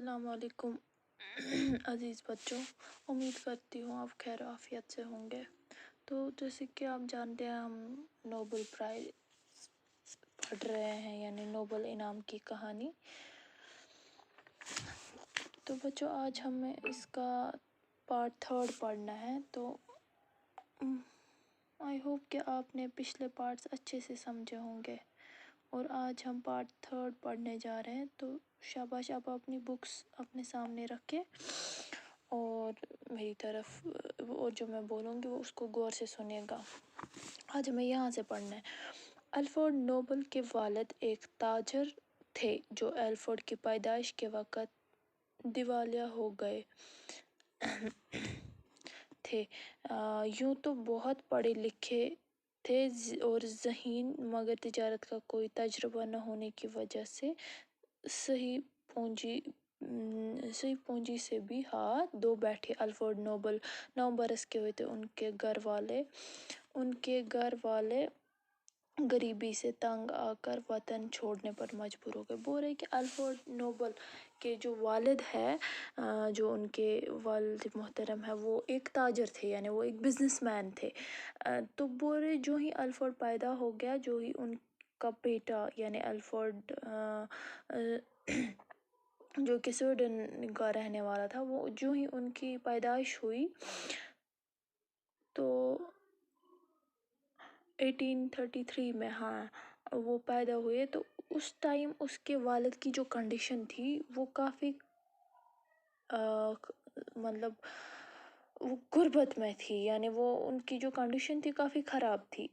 अस्सलाम वालेकुम अज़ीज़ बच्चों, उम्मीद करती हूँ आप खैर आफियत से होंगे। तो जैसे कि आप जानते हैं हम नोबेल प्राइज़ पढ़ रहे हैं, यानी नोबेल इनाम की कहानी। तो बच्चों आज हमें इसका पार्ट 3 पढ़ना है। तो आई होप कि आपने पिछले पार्ट्स अच्छे से समझे होंगे और आज हम पार्ट 3 पढ़ने जा रहे हैं। तो शाबाश, आप अपनी बुक्स अपने सामने रखें और मेरी तरफ और जो मैं बोलूँगी वो उसको गौर से सुनिएगा। आज हमें यहाँ से पढ़ना है। अल्फ्रेड नोबेल के वालिद एक ताजर थे जो अल्फ्रेड की पैदाइश के वक़्त दिवालिया हो गए थे। यूँ तो बहुत पढ़े लिखे थे और ज़हीन, मगर तिजारत का कोई तजुर्बा न होने की वजह से सही पूंजी से भी हाथ धो बैठे। अल्फ्रेड नोबेल 9 बरस के हुए थे। उनके घर वाले गरीबी से तंग आकर वतन छोड़ने पर मजबूर हो गए। बोल रहे कि अल्फ्रेड नोबेल के जो वालिद है, जो उनके वालिद मोहतरम है, वो एक ताजर थे, यानी वो एक बिजनेसमैन थे। तो बोल रहे जो ही अल्फ्रेड पैदा हो गया, जो ही उनका बेटा यानी अल्फ्रेड जो कि स्वीडन का रहने वाला था, वो जो ही उनकी पैदाइश हुई तो 1833 में, हाँ, वो पैदा हुए। तो उस टाइम उसके वालिद की जो कंडीशन थी वो काफ़ी मतलब वो गुर्बत में थी, यानी वो उनकी जो कंडीशन थी काफ़ी ख़राब थी,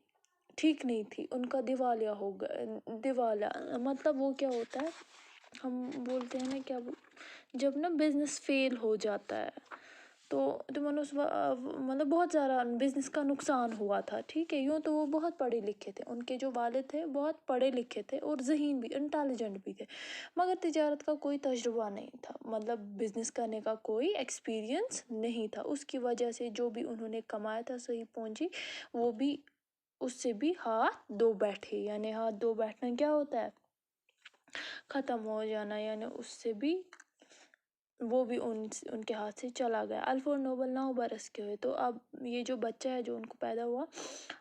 ठीक नहीं थी। उनका दिवालिया हो गया। दिवाला मतलब वो क्या होता है, हम बोलते हैं ना, क्या जब ना बिज़नेस फेल हो जाता है तो मतलब बहुत ज़्यादा बिज़नेस का नुकसान हुआ था, ठीक है। यूँ तो वो बहुत पढ़े लिखे थे, उनके जो वालिद थे बहुत पढ़े लिखे थे और ज़हीन भी, इंटेलिजेंट भी थे, मगर तिजारत का कोई तजुर्बा नहीं था, मतलब बिज़नेस करने का कोई एक्सपीरियंस नहीं था। उसकी वजह से जो भी उन्होंने कमाया था सही पूंजी, वो भी उससे भी हाथ धो बैठे। यानी हाथ धो बैठना क्या होता है, ख़त्म हो जाना, यानी उससे भी वो भी उनके हाथ से चला गया। अल्फ्रेड नोबेल 9 बरस के हुए। तो अब ये जो बच्चा है जो उनको पैदा हुआ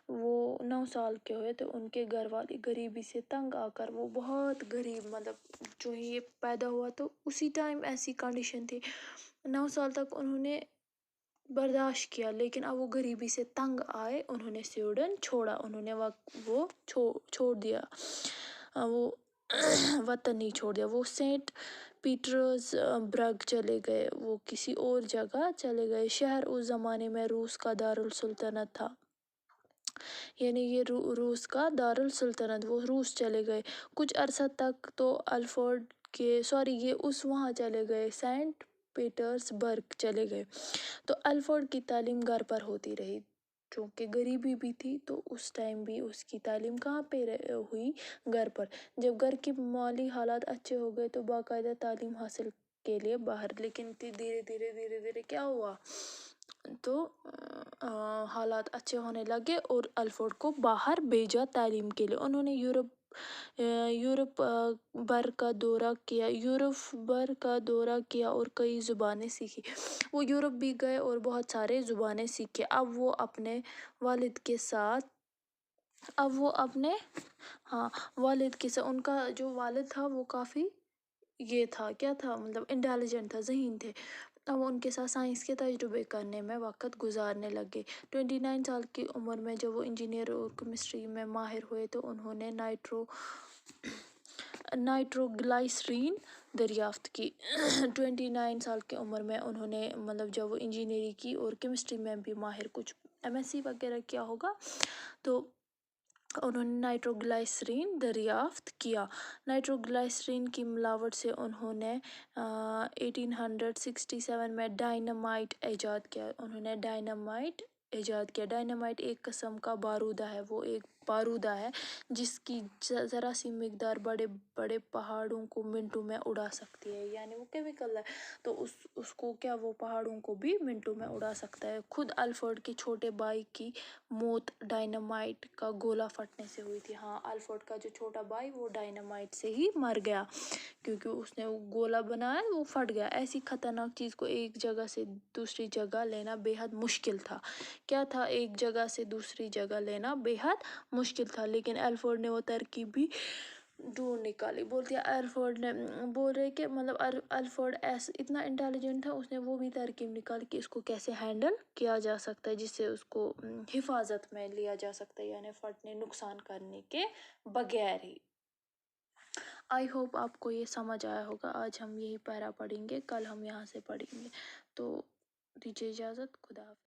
वो 9 साल के हुए। तो उनके घर वाले गरीबी से तंग आकर, वो बहुत गरीब, मतलब जो ये पैदा हुआ तो उसी टाइम ऐसी कंडीशन थी, 9 साल तक उन्होंने बर्दाश्त किया, लेकिन अब वो गरीबी से तंग आए, उन्होंने स्वीडन छोड़ा, उन्होंने वो छोड़ दिया, वो वतन नहीं छोड़ दिया, वो सेंट पीटर्सबर्ग चले गए, वो किसी और जगह चले गए। शहर उस ज़माने में रूस का दारुल सुल्तानत था, यानी ये रूस का दारुल सुल्तानत, वो रूस चले गए कुछ अरसा तक। तो ये वहाँ चले गए, सेंट पीटर्सबर्ग चले गए। तो अल्फ्रेड की तालीम घर पर होती रही, क्योंकि गरीबी भी थी तो उस टाइम भी उसकी तालीम कहाँ पे हुई, घर पर। जब घर की माली हालात अच्छे हो गए तो बाकायदा तालीम हासिल के लिए बाहर, लेकिन धीरे धीरे क्या हुआ, तो हालात अच्छे होने लगे और अल्फ्रेड को बाहर भेजा तालीम के लिए। उन्होंने यूरोप भर का दौरा किया और कई ज़ुबानें सीखी। वो यूरोप भी गए और बहुत सारे ज़ुबानें सीखे। अब वो अपने वालिद के साथ उनका जो वालिद था वो काफ़ी क्या था, मतलब इंटेलिजेंट था, ज़हीन थे। अब उनके साथ साइंस के तजुर्बे करने में वक्त गुजारने लगे। 29 साल की उम्र में जब वो इंजीनियर और केमिस्ट्री में माहिर हुए तो उन्होंने नाइट्रोग्लिसरीन दरियाफ्त की। 29 साल की उम्र में उन्होंने, मतलब जब वो इंजीनियरिंग की और केमिस्ट्री में भी माहिर, कुछ MSc वगैरह किया होगा, तो उन्होंने नाइट्रोग्लिसरीन दरियाफ्त किया। नाइट्रोग्लिसरीन की मिलावट से उन्होंने 1867 में डायनामाइट ईजाद किया। डायनामाइट एक किस्म का बारूद है, वो एक बारूदा है जिसकी ज़रा सी मिकदार बड़े बड़े पहाड़ों को मिनटों में उड़ा सकती है। यानी वो केमिकल है, तो उसको क्या, वो पहाड़ों को भी मिनटों में उड़ा सकता है। खुद अल्फ्रेड के छोटे भाई की मौत डायनामाइट का गोला फटने से हुई थी। हाँ, अल्फ्रेड का जो छोटा भाई वो डायनामाइट से ही मर गया, क्योंकि उसने वो गोला बनाया, वो फट गया। ऐसी खतरनाक चीज़ को एक जगह से दूसरी जगह लेना बेहद मुश्किल था। क्या था, एक जगह से दूसरी जगह लेना बेहद मुश्किल था, लेकिन अल्फ्रेड ने वो तरकीब भी ढूंढ निकाली। बोलती है अल्फ्रेड ने, बोल रहे कि मतलब अल्फ्रेड ऐसा इतना इंटेलिजेंट था, उसने वो भी तरकीब निकाली कि इसको कैसे हैंडल किया जा सकता है, जिससे उसको हिफाजत में लिया जा सकता है, यानी फटने नुकसान करने के बगैर ही। आई होप आपको ये समझ आया होगा। आज हम यही पैरा पढ़ेंगे, कल हम यहाँ से पढ़ेंगे। तो दीजिए इजाज़त, खुदा हाफ़िज़।